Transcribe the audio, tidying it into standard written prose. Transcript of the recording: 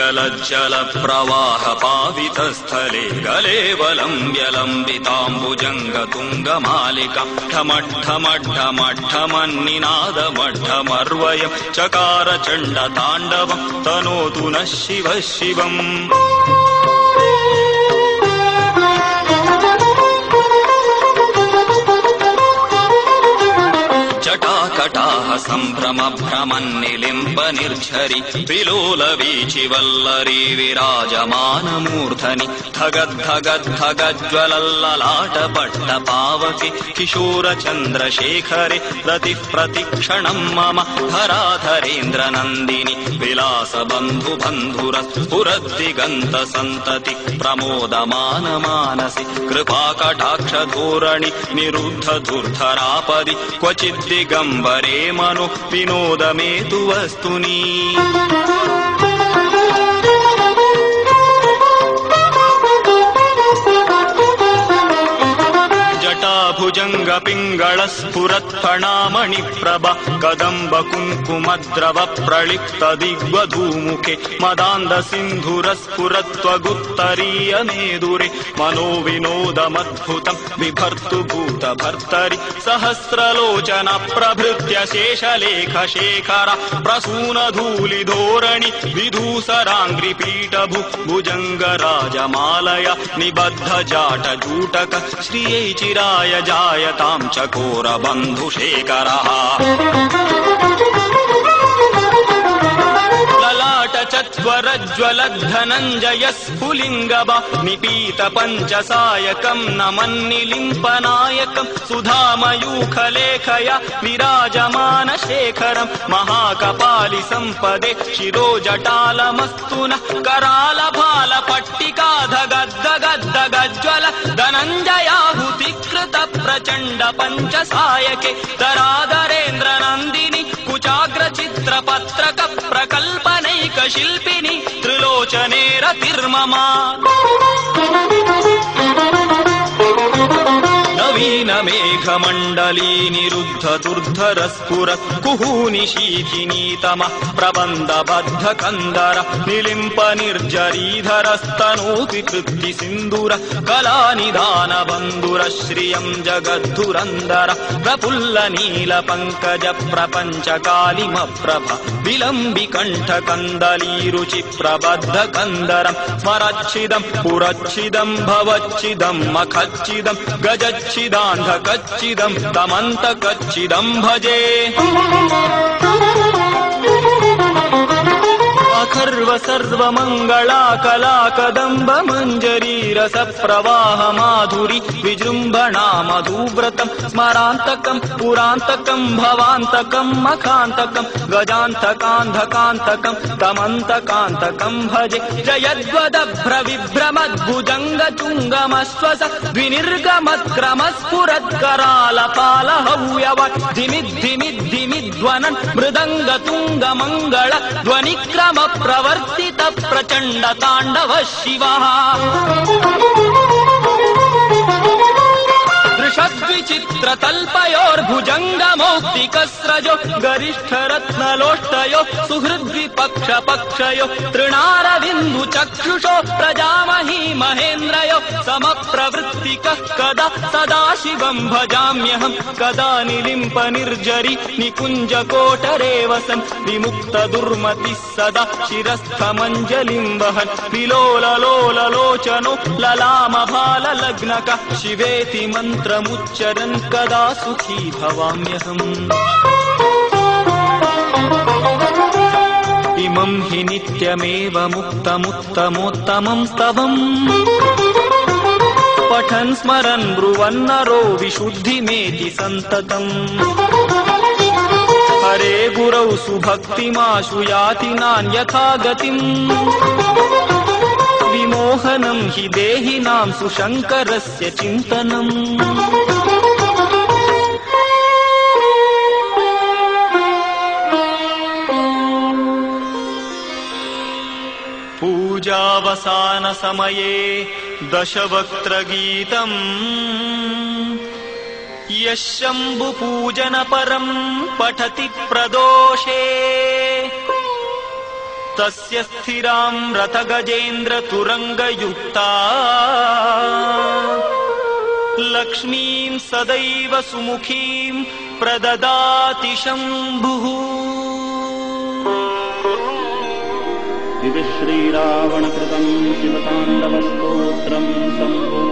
जलज्जल प्रवाह पावितस्थले गलेवलं व्यलम्बिताम्बुजङ्गतुङ्गमालिका ढमढ्ढमढ्ढमढ्ढमन्निनादमढ्ढमर्वयं चकार चण्डताण्डवं तनोतु नः शिवः शिवम्। जटाकटाः सम्भ्रम भ्रमन्निलिम्ब निर्झरि विलोलवीचिवल्लरी विराजमानमूर्धनि धगद्धगद्धगज्ज्वलल्ललाटपट्टपावके किशोरचन्द्रशेखरे प्रतिक्षणं मम धराधरेन्द्रनन्दिनि विलासबन्धुबन्धुरस्फुरद्दिगन्तसन्तति प्रमोदमानमानसि कृपाकटाक्षधोरणि निरुद्धधुर्धरापदि क्वचिद्दिगम्बरे मनो विनोदमेतु वस्तुनि। जटाभुजङ्ग पिङ्गळ स्फुरत्फणामणिप्रभ कदम्ब कुङ्कुमद्रव प्रलिप्त दिग्वधूमुखे मदान्द सिन्धुरस्फुरत्वगुत्तरीय मेदुरे मनो विनोदमद्भुतं बिभर्तु भूतभर्तरि सहस्रलोचन प्रभृत्य शेषलेख शेखर प्रसूनधूलिधोरणि विधूसराङ्घ्रिपीठभु भुजङ्गराजमालय निबद्ध जाटजूटक श्रियै चिराय जायतां चकोरबन्धुशेखरः। ललाटचत्वरज्ज्वलद्धनञ्जय स्फुलिङ्गब निपीत पञ्चसायकं नमन्निलिम्पनायकं सुधामयूखलेखया विराजमान शेखरं महाकपालि सम्पदे शिरोजटालमस्तु नः करालभालपट्टिका धगद्धगद्धगज्ज्वल धनञ्जयाहुतिकृत प्रचण्ड पञ्चसायके दरादरेन्द्रनन्दिनि कुचाग्रचित्रपत्रक प्रकल्पनैक शिल्पिनि त्रिलोचने रतिर्मम। नवीन मेघमण्डली निरुद्ध दुर्धर स्फुर कुहूनि शीतिनीतमः प्रबन्धबद्ध कन्दर निलिम्प निर्जरीधरस्तनोति कृत्ति सिन्दूर कलानिधान बन्धुर श्रियं जगद्धुरन्दर प्रफुल्ल नील पङ्कज प्रपञ्च कालिमप्रभ विलम्बि कण्ठ कन्दली रुचि प्रबद्ध कन्दरं स्मरच्छिदं पुरच्छिदं भवच्छिदं मखच्छिदं गजच्छिदान्धकच्चिदं तमन्तकच्चिदं भजे। अखर्व सर्वमङ्गला कला कदम्ब मञ्जरी रस प्रवाह माधुरी विजृम्भणा मधुव्रतं स्मरान्तकं पुरान्तकं भवान्तकं मखान्तकं गजान्तकान्धकान्तकं तमन्तकान्तकं भजे। जयद्वदभ्रविभ्रमद्भुजङ्गचुङ्गमश्वस द्विनिर्गमत्क्रमस्फुरत्करालपालहव्यव धिमिद्धिमिद्धिमिध्वनन् मृदङ्गतुङ्गमङ्गल ध्वनिक्रम प्रवर्तित प्रचण्ड ताण्डव शिवः। दृशद्विचित्रतल्पयोर्भुजङ्गमौक्तिकस्रजो गरिष्ठरत्नलोष्टयो सुहृद्विपक्षपक्षयो तृणारविन्दुचक्षुषो प्रजामही महेन्द्रयो समप्रवृत्तिकः कदा सदाशिवं भजाम्यहं कदा निलिम्प निर्जरि निकुञ्जकोटरे वसन् विमुक्तदुर्मतिः सदा शिरस्थमञ्जलिं वहन् विलोललोललोचनो ललामभाललग्नक शिवेति मन्त्रमुच्चरन् कदा सुखी भवाम्यहम्। इमं हि नित्यमेव मुक्तमुत्तमोत्तमं स्तवम् पठन् स्मरन् ब्रुवन्नरो विशुद्धिमेति सन्ततम्। हरे गुरौ सुभक्तिमाशु याति नान्यथा गतिम् विमोहनं हि देहिनां सुशङ्करस्य चिन्तनम्। पूजावसान समये दशवक्त्रगीतम् यः शम्भुपूजन परं पठति प्रदोषे तस्य स्थिराम् रथगजेन्द्रतुरङ्गयुक्ता लक्ष्मीम् सदैव सुमुखीम् प्रददाति शम्भुः। दिव्य श्रीरावणकृतम् शिवताण्डवस्तोत्रम् शम्भो